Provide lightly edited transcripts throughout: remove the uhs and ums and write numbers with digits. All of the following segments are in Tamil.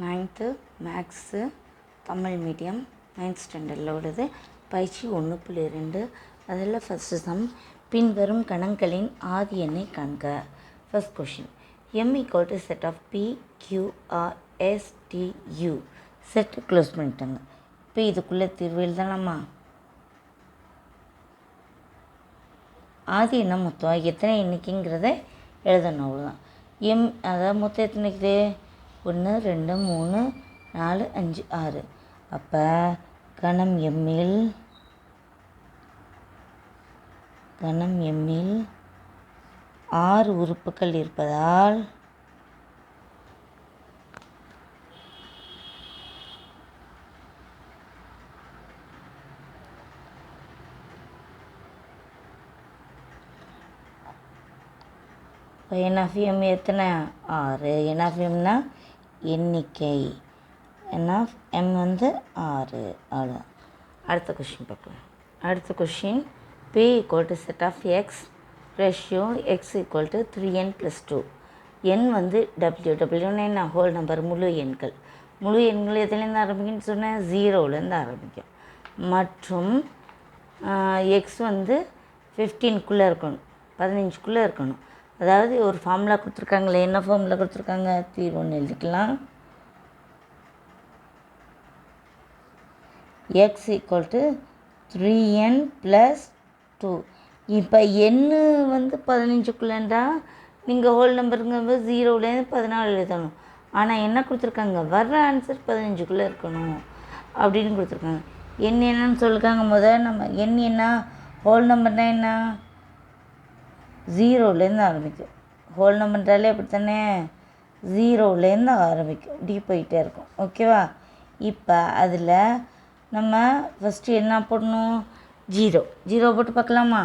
9th maths Tamil medium 9th ஸ்டாண்டர்டில் உள்ளது. பயிற்சி 1.2. அதில் ஃபஸ்ட்டு சம், பின்வரும் கணங்களின் ஆதி எண்ணை காண்க. First question, m = set of p q r s t u. Set close பண்ணிட்டாங்க. இப்போ இதுக்குள்ளே தீர்வு எழுதலாமா? ஆதி எண்ணம் மொத்தம் எத்தனை எண்ணிக்கைங்கிறத எழுதணும், அவ்வளோதான். அதாவது மொத்தம் எத்தனைக்குது? 1 2 3 4 5 6. அப்போ கணம் எம்மில் 6 உறுப்புகள் இருப்பதால் இப்போ n of m எத்தனை? 6. n of mனா எண்ணிக்கை, n of m வந்து 6. அவ்வளோ. அடுத்த கொஷின் பார்க்கலாம். அடுத்த question, p = set of x ratio x = 3n + 2. n வந்து w என்ன? ஹோல் நம்பர், முழு எண்கள். முழு எண்கள் எதுலேருந்து ஆரம்பிக்குன்னு சொன்னேன்? 0லேருந்து ஆரம்பிக்கும். மற்றும் x வந்து 15க்குள்ளே இருக்கணும், 15க்குள்ளே இருக்கணும். அதாவது ஒரு ஃபார்முலா கொடுத்துருக்காங்களே, என்ன ஃபார்முலா கொடுத்துருக்காங்க? தீர்வுன்னு எழுதிக்கலாம். x = 3n + 2. இப்போ n வந்து 15க்குள்ளேண்டா நீங்கள் ஹோல் நம்பருங்க 0லேருந்து 14 எழுதணும். ஆனால் என்ன கொடுத்துருக்காங்க? வர்ற ஆன்சர் 15க்குள்ளே இருக்கணும் அப்படின்னு கொடுத்துருக்காங்க. n என்னன்னு சொல்லிருக்காங்க. முதல் நம்ம n என்ன? ஹோல் நம்பர்னால் என்ன? 0லேருந்து ஆரம்பிக்கும். ஹோல் நம்பர்ன்றாலே அப்படி தானே, 0லேருந்து ஆரம்பிக்கும், இப்படி போயிட்டே இருக்கும். ஓகேவா? இப்போ அதில் நம்ம ஃபஸ்ட்டு என்ன போடணும்? 0 போட்டு பார்க்கலாமா?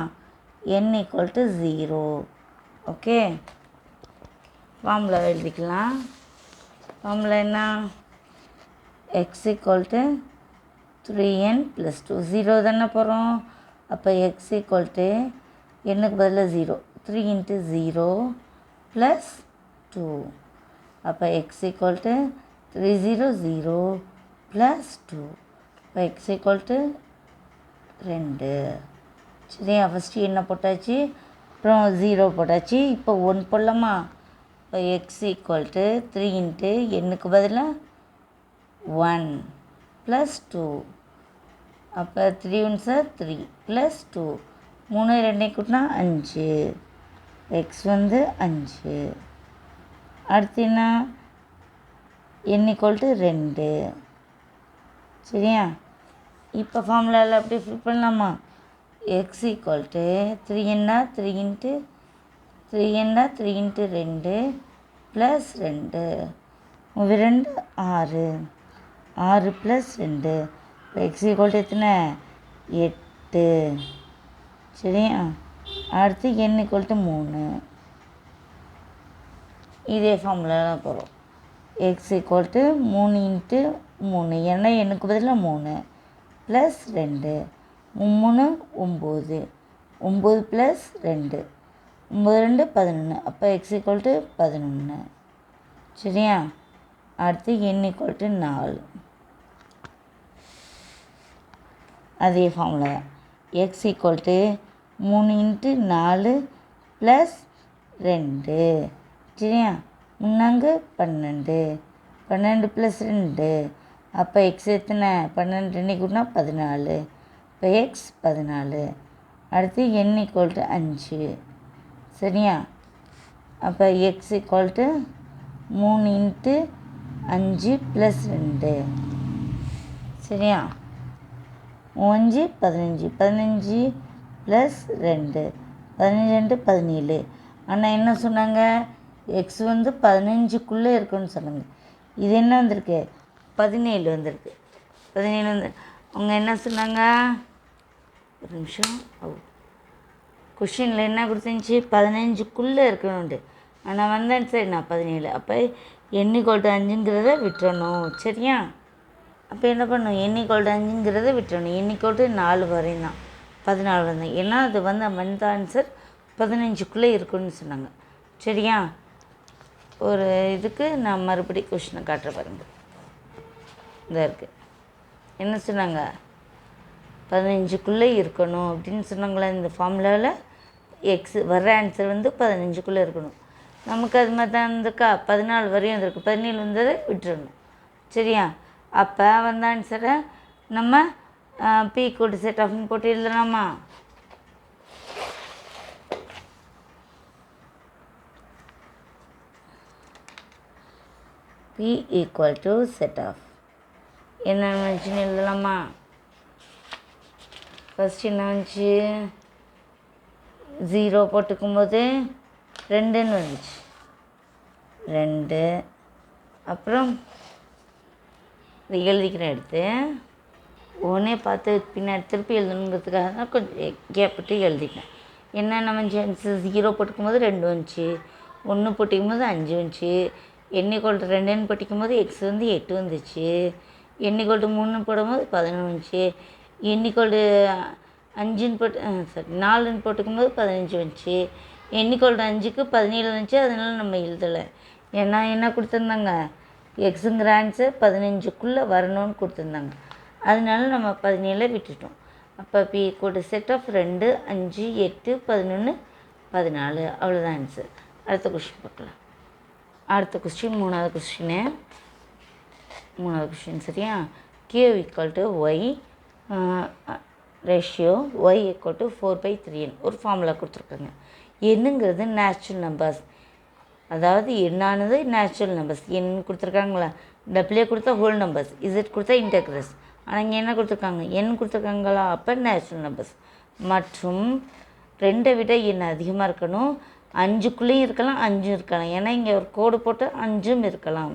n = 0. ஓகே, ஃபார்முலா எழுதிக்கலாம். ஃபார்முலா என்ன? x = 3n + 2. 0 தானே போகிறோம். அப்போ x = என்னுக்கு பதிலாக 0, 3 × 0 + 2. அப்போ x = 300 + 2. இப்போ x = 2. சரியா? ஃபஸ்ட்டு என்ன போட்டாச்சு, அப்புறம் 0 போட்டாச்சு. இப்போ 1 போடலாமா? இப்போ x = 3 × என்னுக்கு பதிலாக 1 + 2. அப்போ 3 1s 3 + 2. 3 2 கூட்டினா 5. x வந்து 5. அடுத்து என்ன? n = 2. சரியா? இப்போ ஃபார்முலாவில் அப்படியே ஃபில் பண்ணலாமா? x = 3n 3 × 2 + 2. 2 6. 6 + 2. x = எத்தனை? 8. சரியா? அடுத்து n = 3. இதே ஃபார்முலாவில் போகிறோம். x = 3 × 3, ஏன்னா எனக்கு பதிலாக 3 + 2. 3 9. 9 + 2, 9 2 11. அப்போ x = 11. சரியா? அடுத்து n = 4. அதே ஃபார்முலா தான். x = 3 × 4 + 2. சரியா? 3 12. 12 + 2. அப்போ x எத்தனை? 12 2 கூட்டினா 14. இப்போ x 14. அடுத்து n = 5. சரியா? அப்போ x = 3 × 5 + 2. சரியா? 5 15. 15 + 2, 15 2 17. ஆனால் என்ன சொன்னாங்க? x வந்து 15க்குள்ளே இருக்குன்னு சொன்னாங்க. இது என்ன வந்திருக்கு? 17 வந்திருக்கு. 17 வந்து அவங்க என்ன சொன்னாங்க? ஒரு நிமிஷம். கொஷினில் என்ன கொடுத்துருந்துச்சி? 15க்குள்ளே இருக்கணும்ண்டு. ஆனால் வந்தேன் சரி, நான் 17. அப்போ n = 5ங்கிறத விட்டுறணும். சரியா? அப்போ என்ன பண்ணணும்? n = 5ங்கிறத விட்டுறணும். n = 4 வரையும் தான், 14 வந்தேன். ஏன்னா அது வந்து வந்த ஆன்சர் 15க்குள்ளே இருக்குன்னு சொன்னாங்க. சரியா? ஒரு இதுக்கு நான் மறுபடி கொஷினை காட்டுற பாருங்கள். இந்த இருக்குது. என்ன சொன்னாங்க? 15க்குள்ளே இருக்கணும் அப்படின்னு சொன்னாங்களா இந்த ஃபார்முலாவில். எக்ஸ் வர்ற ஆன்சர் வந்து 15க்குள்ளே இருக்கணும். நமக்கு அது மாதிரி தான் இருந்திருக்கா, 14 வரையும் இருந்திருக்கு. 17 வந்ததை விட்டுறணும். சரியா? அப்போ வந்த ஆன்சரை நம்ம பி ஈக்குவல் டு செட் ஆஃப்னு போட்டு எழுதலாமா? B equal to set of என்ன வந்துச்சுன்னு எழுதலாமா? ஃபஸ்ட் என்ன வந்துச்சு? 0 போட்டுக்கும்போது 2ன்னு வந்துச்சு. 2 அப்புறம் இது எழுதிக்கிறேன் எடுத்து. ஒன்றே பார்த்து பின்னாடி திருப்பி எழுதணுங்கிறதுக்காக தான் கொஞ்சம் கேப்பிட்டு எழுதிட்டேன். என்னென்ன வந்துச்சு? 0 போட்டுக்கும்போது 2 வந்துச்சு. 1 போட்டிக்கும்போது 5 வந்துச்சு. n=2 2ன்னு போட்டிக்கும்போது எக்ஸ் வந்து 8 வந்துச்சு. n=3 போடும்போது 11 வந்துச்சு. n=5ன்னு போட்டு 4ன்னு போட்டுக்கும்போது 15 வந்துச்சு. n=5க்கு 17 வந்துச்சு. அதனால் நம்ம எழுதலை. ஏன்னா என்ன கொடுத்துருந்தாங்க? எக்ஸுங்கிற ஆன்சர் 15க்குள்ளே வரணும்னு கொடுத்துருந்தாங்க. அதனால நம்ம 17 விட்டுட்டோம். அப்போ P equal to set of 2 5 8 11 14 அவ்வளோதான் ஆன்சர். அடுத்த கொஸ்டின் பார்க்கலாம். அடுத்த கொஸ்டின் மூணாவது கொஸ்டின் சரியா? Q equal to y ratio y equal to 4/3n ஒரு ஃபார்முலா கொடுத்துருக்காங்க. என்னங்கிறது நேச்சுரல் நம்பர்ஸ், அதாவது என்னானது நேச்சுரல் நம்பர்ஸ். என் கொடுத்துருக்காங்களா? டபிள்யூ கொடுத்தா ஹோல் நம்பர்ஸ், இசட் கொடுத்தா இன்டெக்ரஸ். ஆனால் இங்கே என்ன கொடுத்துருக்காங்க? என் கொடுத்துருக்காங்களா? அப்போ நேச்சுரல் நம்பர்ஸ். மற்றும் 2 விட என் அதிகமாக இருக்கணும். 5க்குள்ளேயும் இருக்கலாம், 5ம் இருக்கலாம். ஏன்னா இங்கே ஒரு கோடு போட்டால் 5ம் இருக்கலாம்,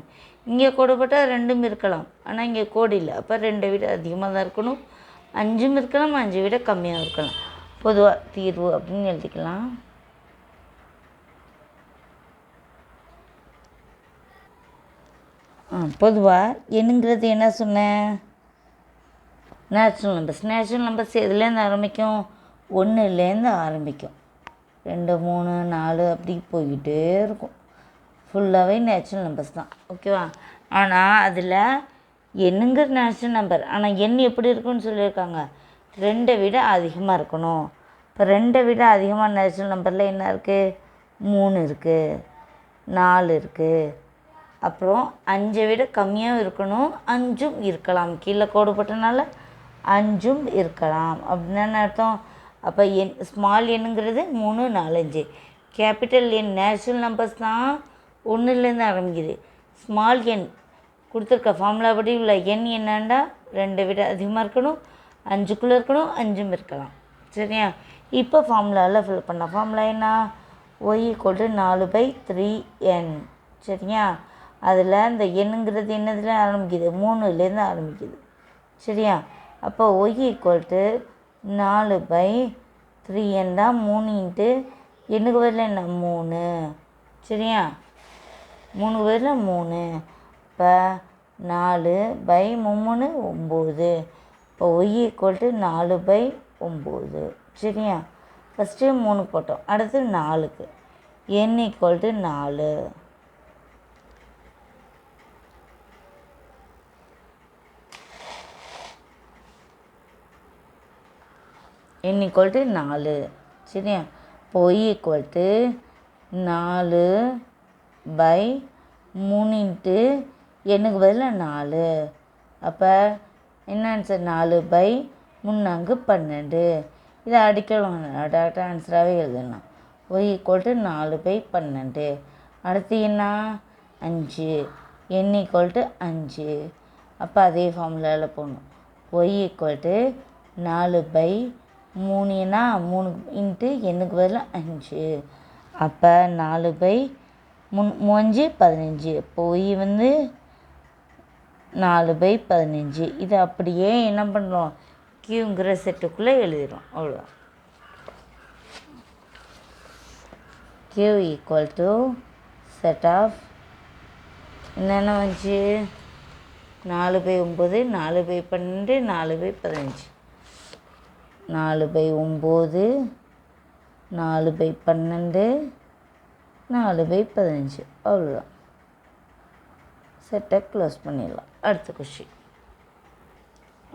இங்கே கோடு போட்டால் 2ம் இருக்கலாம். ஆனால் இங்கே கோடு இல்லை. அப்போ 2 விட அதிகமாக தான் இருக்கணும். 5ம் இருக்கலாம், 5 விட கம்மியாக இருக்கலாம். பொதுவாக தீர்வு அப்படின்னு எழுதிக்கலாம். பொதுவாக என்னங்கிறது என்ன சொன்னேன்? Natural numbers. நேச்சுரல் நம்பர்ஸ் எதுலேருந்து ஆரம்பிக்கும்? 1லேருந்து ஆரம்பிக்கும். 2 3 4 அப்படி போய்கிட்டே இருக்கும். ஃபுல்லாகவே நேச்சுரல் நம்பர்ஸ் தான். ஓகேவா? ஆனால் அதில் என்னங்கிற நேச்சுரல் நம்பர். ஆனால் எண் எப்படி இருக்குன்னு சொல்லியிருக்காங்க? 2 விட அதிகமாக இருக்கணும். இப்போ 2 விட அதிகமாக நேச்சுரல் நம்பரில் என்ன இருக்குது? 3 இருக்குது, 4 இருக்குது. அப்புறம் 5 விட கம்மியாக இருக்கணும், 5ம் இருக்கலாம். கீழே கோடு போட்டனால 5ம் இருக்கலாம். அப்படின்னு அர்த்தம். அப்போ ஸ்மால் எண்ணுங்கிறது 3 4 5. கேபிட்டல் எண் நேச்சுரல் நம்பர்ஸ் தான் 1லேருந்து ஆரம்பிக்குது. ஸ்மால் எண் கொடுத்துருக்க ஃபார்முலா படி உள்ள எண் என்னண்டா 2 விட அதிகமாக இருக்கணும், 5க்குள்ளே இருக்கணும், 5ம் இருக்கலாம். சரியா? இப்போ ஃபார்முலாவில் ஃபில் பண்ண ஃபார்முலா என்ன? Y equal to 4/3n. சரியா? அதில் இந்த எண்ணுங்கிறது என்னதுல ஆரம்பிக்குது? 3லேருந்து ஆரம்பிக்குது. சரியா? அப்போ ஒய் ஈக்குவல் டு 4/3n தான். 3 இன்ட்டு எண்ணுக்கு பதில் என்ன? 3. சரியா? 3க்கு பதில் 3. இப்போ 4/3 9. இப்போ ஒய் ஈக்குவல் டு 4/9. சரியா? ஃபஸ்ட்டு 3க்கு போட்டோம், அடுத்து 4க்கு. n equal to 4. n equal to 4. சரியா? இப்போ ஒய் ஈக்குவல் டு 4/3 இன்ட்டு எண்ணுக்கு பதில் 4. அப்போ என்ன ஆன்சர்? 4/3 12. இதை அடிக்கலாம், டேரக்டாக ஆன்சராகவே எழுதலாம். Y equal to 4/12. அடுத்து என்ன? 5. n equal to 5. அப்போ அதே ஃபார்முலாவில் போகணும். ஒய் ஈக்குவல் டு 4/3னா 3 இன்ட்டு எண்ணுக்கு பதில் 5. அப்போ 4/3 15. இப்போ ஒய் வந்து 4/15. இதை அப்படியே என்ன பண்ணுறோம்? கியூங்கிற செட்டுக்குள்ளே எழுதிடும். அவ்வளோதான். Q equal to set of என்னென்ன வந்துச்சு? 4/9 4/12 4/15. 4/9 4/12 4/15. அவ்வளோதான். செட்டை க்ளோஸ் பண்ணிடலாம். அடுத்த question.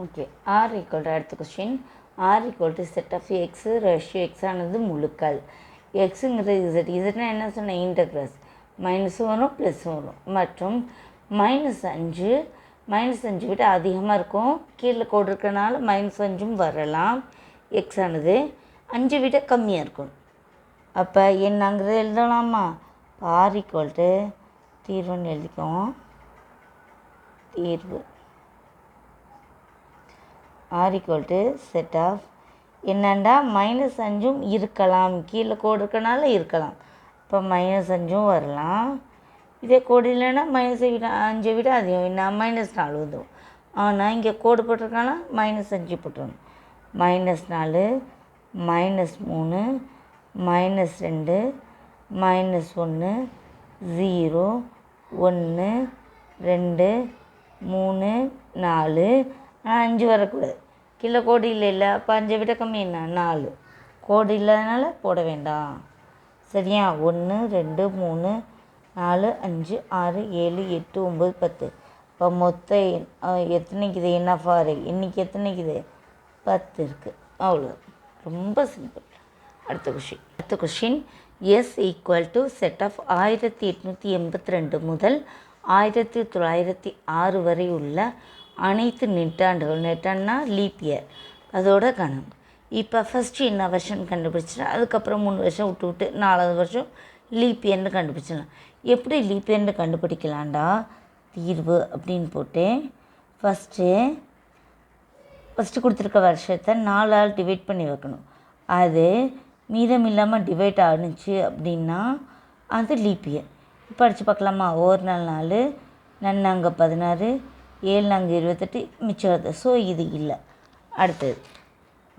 Okay. R equal to அடுத்த question. R equal to set of x ratio எக்ஸானது முழுக்கள். எக்ஸுங்கிறது இசட். இசட்னா என்ன சொன்னேன்? இன்டகிரஸ். மைனஸும் வரும் ப்ளஸ்ஸும் வரும். மற்றும் -5 -5 விட அதிகமாக இருக்கும். கீழே கோடு இருக்கனால -5ம் வரலாம். எக்ஸானது 5 விட கம்மியாக இருக்கும். அப்போ என்னங்கிறது எழுதலாமா? ஆர் ஈக்குவல் டு தீர்வுன்னு எழுதிக்குவோம். தீர்வு R equal to set of என்னண்டா -5ம் இருக்கலாம். கீழே கோடு இருக்கனால இருக்கலாம். இப்போ -5ம் வரலாம். இதே கோடு இல்லைன்னா -5 விட அதிகம் என்ன -4 வந்துடும். ஆனால் இங்கே கோடு போட்டிருக்கானா -5 போட்டுருணும். -4 -3 -2 -1 0 1 2 3 4. ஆனால் 5 வரக்கூடாது. கீழே கோடு இல்லை. அப்போ 5 விட கம்மி என்ன? 4. கோடு இல்லாதனால போட வேண்டாம். சரியா? 1 2 3 4 5 6 7 8 9 10. இப்போ மொத்தம் எத்தனைக்குது? என்ன ஃபாரு இன்றைக்கி எத்தனைக்குது? 10 இருக்குது. அவ்வளோ. ரொம்ப சிம்பிள். அடுத்த question. S equal to set of 1882 முதல் 1906 வரை உள்ள அனைத்து நெட்டாண்டுகள். நெட்டாண்டுனா லீப் இயர். அதோட கணம். இப்போ ஃபஸ்ட்டு என்ன வருஷன் கண்டுபிடிச்சிட்டா அதுக்கப்புறம் 3 வருஷம் விட்டு 4வது வருஷம் லீப் இயர்னு கண்டுபிடிச்சிடலாம். எப்படி லீப் இயர்னு கண்டுபிடிக்கலாண்டா? தீர்வு அப்படின்னு போட்டு ஃபஸ்ட்டு கொடுத்துருக்க வருஷத்தை 4ஆல் டிவைட் பண்ணி வைக்கணும். அது மீதம் இல்லாமல் டிவைட் ஆணுச்சு அப்படின்னா அது லீப் இயர். இப்போ அடித்து பார்க்கலாமா? 1 நாள் 4 நன்னாங்க 16 7 நாங்க 28 மிச்சம் வருது. ஸோ இது இல்லை. அடுத்தது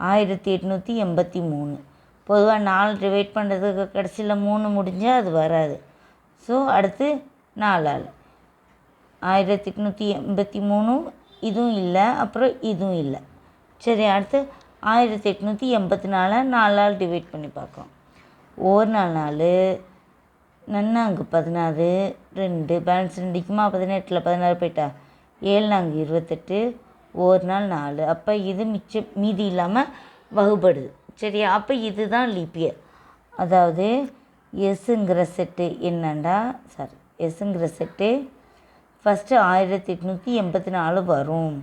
1883. பொதுவாக 4 டிவைட் பண்ணுறதுக்கு கடைசியில் 3 முடிஞ்சால் அது வராது. ஸோ அடுத்து 4ஆல் 1883 இதுவும் இல்லை. அப்புறம் இதுவும் இல்லை. சரி, அடுத்து 1884 4ஆல் டிவைட் பண்ணி பார்க்குறோம். 1 நாள் 4 நன்னாங்க 16 2 பேலன்ஸ் 2 18 16 போயிட்டா 7 நாங்க 28 1 நாள் 4. அப்போ இது மீதி இல்லாமல் வகுப்படுது. சரியா? அப்போ இதுதான் லீப் இயர். அதாவது எஸ்ஸுங்கிற செட்டு என்னண்டா எஸ்ஸுங்கிற செட்டு ஃபஸ்ட்டு 1884 வரும்.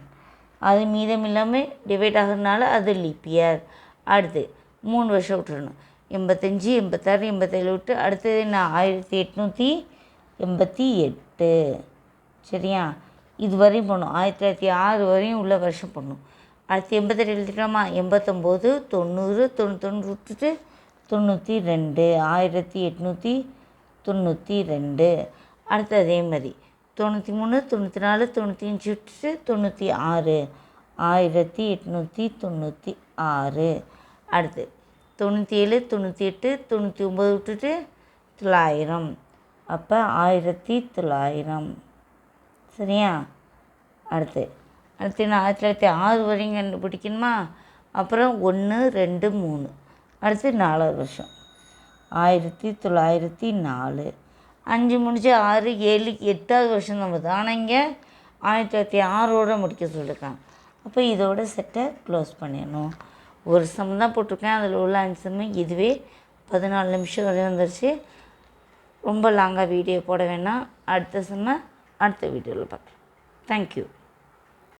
அது மீதம் இல்லாமல் டிவைட் ஆகிறதுனால அது லீப் இயர். அடுத்து 3 வருஷம் விட்டுறணும். 85 86 87 விட்டு அடுத்தது என்ன? 1888. சரியா? இது வரையும் போடணும். 1906 வரையும் உள்ள வருஷம் போடணும். அடுத்து 88 எழுதிக்கலாமா? 89 90 91 விட்டுட்டு 92 1892. அடுத்து அதே மாதிரி 93 94 95 விட்டுட்டு 96 1896. அடுத்து 97 98 99 விட்டுட்டு 900. அப்போ 1900. சரியா? அடுத்து நான் 1906 வரையும் கண்டுபிடிக்கணுமா? அப்புறம் 1 2 3. அடுத்து 4வது வருஷம் 1904. 5 முடிஞ்சு 6 7 8வது வருஷம் தான் வருது. ஆனால் இங்கே 1906 முடிக்க சொல்லியிருக்காங்க. அப்போ இதோட செட்டை க்ளோஸ் பண்ணிடணும். ஒரு சம் தான் போட்டிருக்கேன். அதில் உள்ள ஆன்சருமே இதுவே 14 நிமிஷம் வரை வந்துருச்சு. ரொம்ப லாங்காக வீடியோ போட வேணாம். அடுத்த செம்மை அடுத்த வீடியோவில் பார்க்கலாம். தேங்க்யூ.